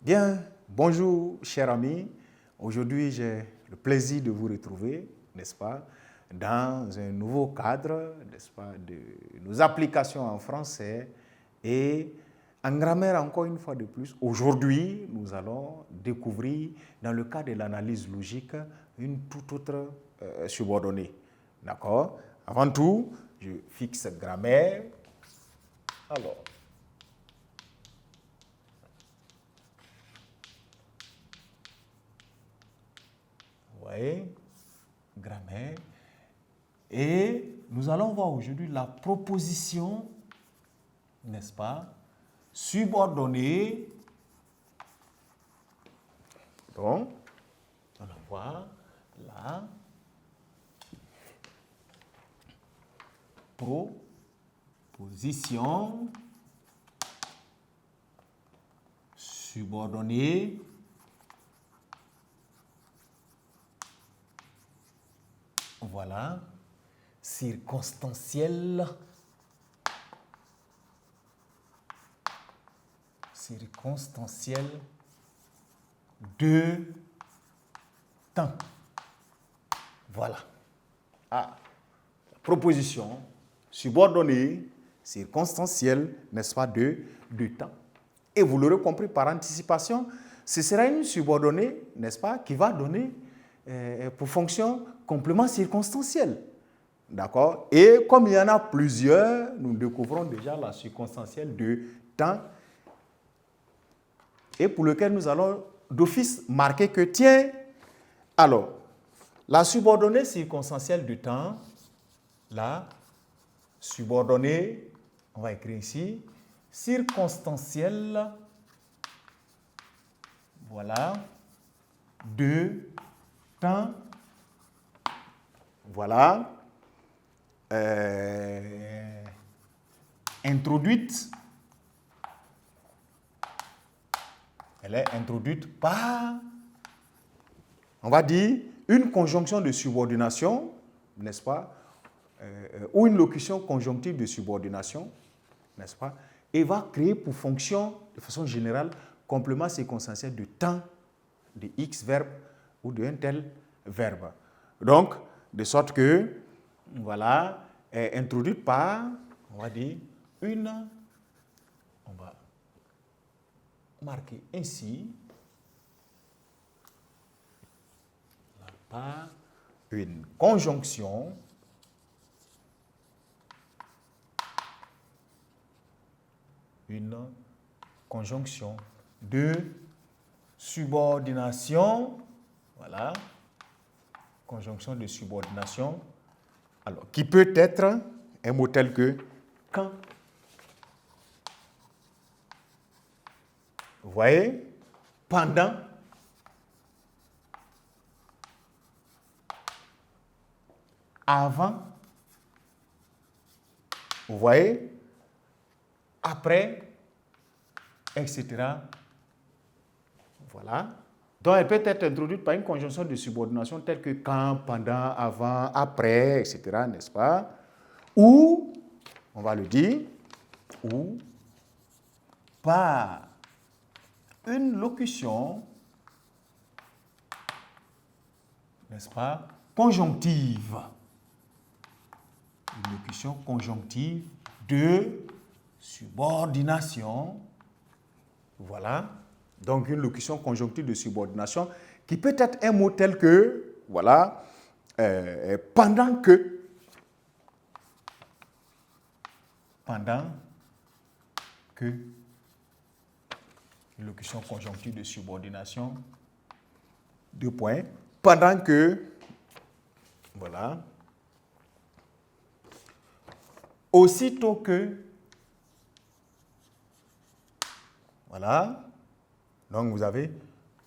Bien, bonjour chers amis. Aujourd'hui, j'ai le plaisir de vous retrouver, n'est-ce pas, dans un nouveau cadre, n'est-ce pas, de nos applications en français et en grammaire encore une fois de plus. Aujourd'hui, nous allons découvrir, dans le cas de l'analyse logique, une toute autre subordonnée. D'accord? Avant tout, je fixe grammaire. Alors, vous voyez, grammaire. Et nous allons voir aujourd'hui la proposition, n'est-ce pas, subordonnée. Donc, on va voir la proposition subordonnée voilà, circonstancielle de temps. Voilà. Proposition subordonnée, circonstancielle, n'est-ce pas, de temps. Et vous l'aurez compris par anticipation, ce sera une subordonnée, n'est-ce pas, qui va donner pour fonction complément circonstanciel. D'accord? Et comme il y en a plusieurs, nous découvrons déjà la circonstancielle de temps et pour lequel nous allons d'office marquer que, tiens, alors, la subordonnée circonstancielle de temps, la subordonnée, on va écrire ici, circonstancielle, voilà, de temps, voilà, introduite, elle est introduite par, on va dire, une conjonction de subordination, n'est-ce pas, ou une locution conjonctive de subordination, n'est-ce pas, et va créer pour fonction, de façon générale, complément circonstanciel de temps, de X verbe ou d'un tel verbe. Donc, de sorte que, voilà, est introduite par, on va dire, on va marquer ainsi, par une conjonction de subordination, voilà, conjonction de subordination, alors, qui peut être un mot tel que quand. Vous voyez, pendant, avant, vous voyez, après, etc. Voilà. Donc, elle peut être introduite par une conjonction de subordination telle que quand, pendant, avant, après, etc., n'est-ce pas? Ou, on va le dire, ou par une locution, n'est-ce pas, conjonctive. Une locution conjonctive de subordination. Voilà. Donc, une locution conjonctive de subordination qui peut être un mot tel que, voilà, pendant que. Pendant que. Une locution conjonctive de subordination. 2 points. Pendant que. Voilà. Aussitôt que. Voilà. Donc, vous avez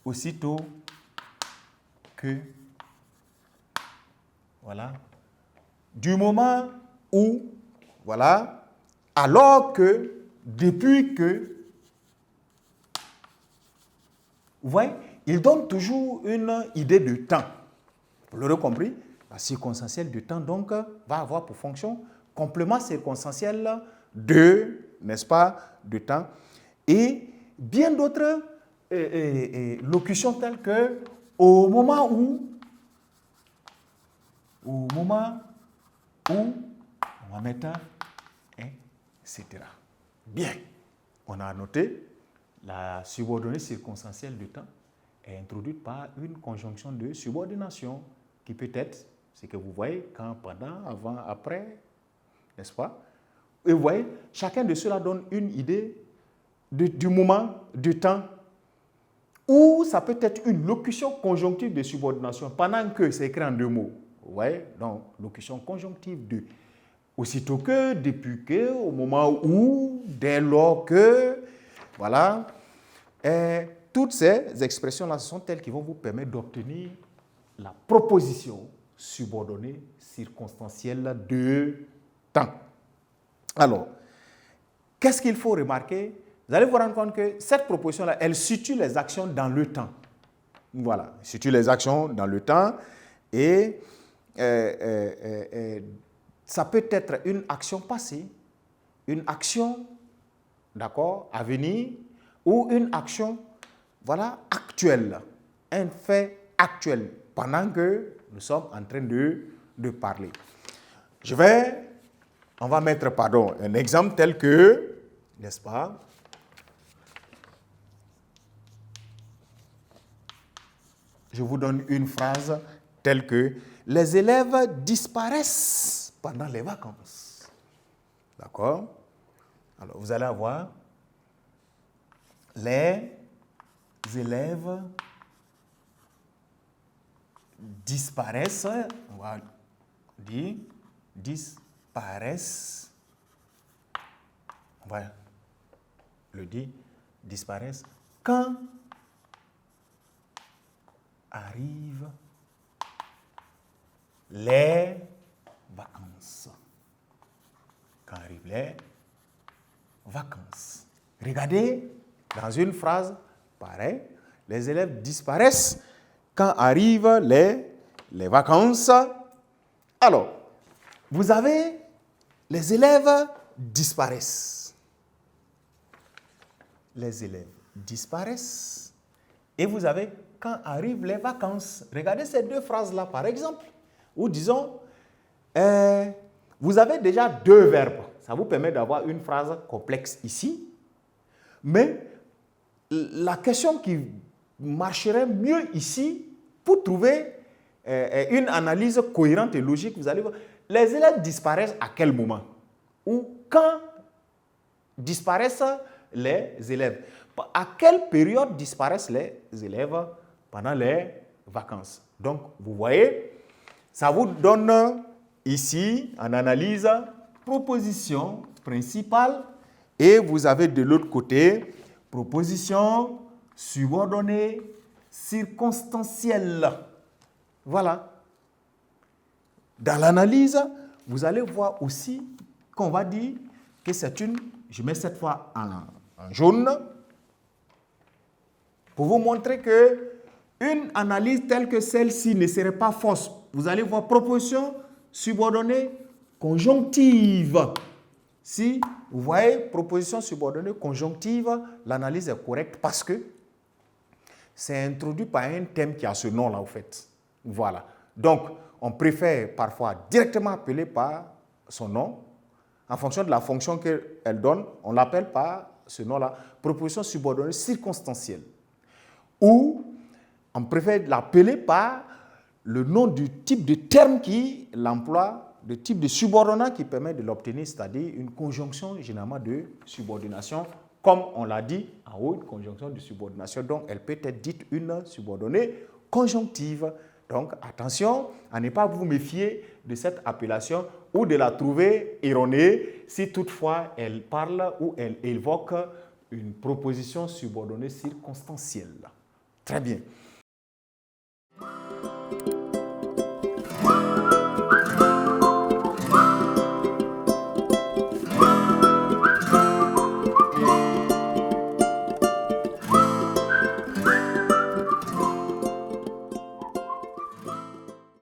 aussitôt que, voilà, du moment où, voilà, alors que, depuis que, vous voyez, il donne toujours une idée de temps. Vous l'aurez compris, la circonstancielle de temps, donc, va avoir pour fonction complément circonstanciel de, n'est-ce pas, de temps. Et bien d'autres locution telle que au moment où, on va mettre etc. Bien, on a noté la subordonnée circonstancielle du temps est introduite par une conjonction de subordination qui peut être ce que vous voyez quand, pendant, avant, après, n'est-ce pas? Et vous voyez, chacun de ceux-là donne une idée du moment, du temps, ou ça peut être une locution conjonctive de subordination pendant que c'est écrit en deux mots. Vous voyez? Donc, locution conjonctive de aussitôt que, depuis que, au moment où, dès lors que, voilà. Et toutes ces expressions-là sont telles qui vont vous permettre d'obtenir la proposition subordonnée circonstancielle de temps. Alors, qu'est-ce qu'il faut remarquer? Vous allez vous rendre compte que cette proposition-là, elle situe les actions dans le temps. Voilà, elle situe les actions dans le temps et ça peut être une action passée, une action, d'accord, à venir, ou une action, voilà, actuelle, un fait actuel, pendant que nous sommes en train de parler. On va mettre, un exemple tel que, n'est-ce pas, je vous donne une phrase telle que les élèves disparaissent pendant les vacances. D'accord? Alors, vous allez avoir les élèves disparaissent, on va dire disparaissent, on va le dire, disparaissent quand arrivent les vacances. Quand arrivent les vacances. Regardez, dans une phrase pareille, les élèves disparaissent quand arrivent les vacances. Alors, vous avez les élèves disparaissent. Les élèves disparaissent. Et vous avez quand arrivent les vacances. Regardez ces deux phrases-là, par exemple. Ou disons, vous avez déjà deux verbes. Ça vous permet d'avoir une phrase complexe ici. Mais la question qui marcherait mieux ici, pour trouver une analyse cohérente et logique, vous allez voir, les élèves disparaissent à quel moment? Ou quand disparaissent les élèves? À quelle période disparaissent les élèves pendant les vacances? Donc, vous voyez, ça vous donne ici, en analyse, proposition principale, et vous avez de l'autre côté, proposition subordonnée circonstancielle. Voilà. Dans l'analyse, vous allez voir aussi qu'on va dire que c'est une, je mets cette fois en jaune, pour vous montrer que une analyse telle que celle-ci ne serait pas fausse. Vous allez voir proposition subordonnée conjonctive. Si vous voyez proposition subordonnée conjonctive, l'analyse est correcte parce que c'est introduit par un thème qui a ce nom-là, au fait. Voilà. Donc, on préfère parfois directement appeler par son nom. En fonction de la fonction qu'elle donne, on l'appelle par ce nom-là, proposition subordonnée circonstancielle. Ou on préfère l'appeler par le nom du type de terme qui l'emploie, le type de subordonnat qui permet de l'obtenir, c'est-à-dire une conjonction généralement de subordination, comme on l'a dit en haut, une conjonction de subordination, donc elle peut être dite une subordonnée conjonctive. Donc attention à ne pas vous méfier de cette appellation ou de la trouver erronée si toutefois elle parle ou elle évoque une proposition subordonnée circonstancielle. Très bien.